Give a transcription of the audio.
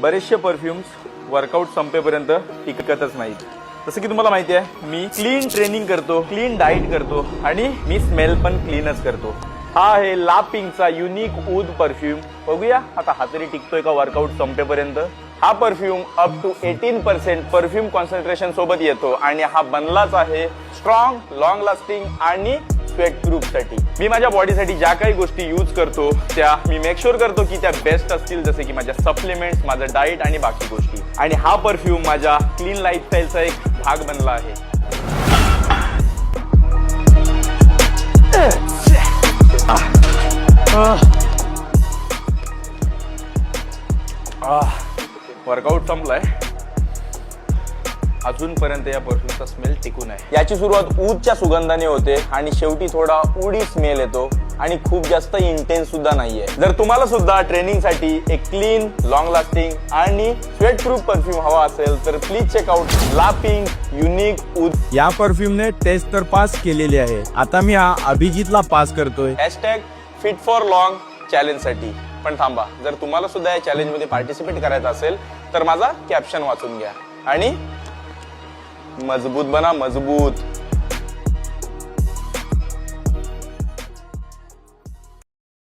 बरेचसे perfumes workout संपेपर्यंत टिकतच नाहीत। जसं की तुम्हाला माहिती आहे, मी क्लीन ट्रेनिंग करतो, क्लीन डाईट करतो आणि मी स्मेल पण क्लीनच करतो। हा आहे ला पिंकचा युनिक ऊद परफ्यूम। बघूया आता हा तरी टिकतोय का वर्कआउट संपेपर्यंत। हा perfume up to 18% perfume concentration सोबत येतो आणि हा बनलाच आहे स्ट्रॉंग, लॉंग लास्टिंग आणि स्वेट प्रूफ साठी। मी माझ्या बॉडीसाठी ज्या काही गोष्टी यूज करतो त्या मी मेक शुअर करतो की त्या बेस्ट असतील, जसे की माझ्या सप्लिमेंट्स, माझं डाईट आणि बाकी गोष्टी। आणि हा परफ्यूम माझ्या क्लीन लाईफस्टाईलचा एक भाग बनला आहे। वर्कआउट संपलाय, अजूनपर्यंत या परफ्यूमचा स्मेल टिकून आहे। याची सुरुवात ऊदच्या सुगंधाने होते आणि शेवटी थोडा उडी स्मेल येतो आणि खूप जास्त इंटेन्स सुद्धा नाहीये। जर तुम्हाला सुद्धा ट्रेनिंगसाठी एक क्लीन, लॉंग लास्टिंग आणि स्वेट प्रूफ परफ्यूम हवा असेल तर प्लीज चेक आउट ला पिंक युनिक ऊद। या परफ्यूमने टेस्ट तर पास केलेली आहे, आता मी हा अभिजितला पास करतोय। #फिट फॉर लॉंग चॅलेंज साठी। पण थांबा, जर तुम्हाला सुद्धा या चॅलेंज मध्ये पार्टिसिपेट करायचं असेल तर माझा कॅप्शन वाचून घ्या आणि मजबूत बना, मजबूत।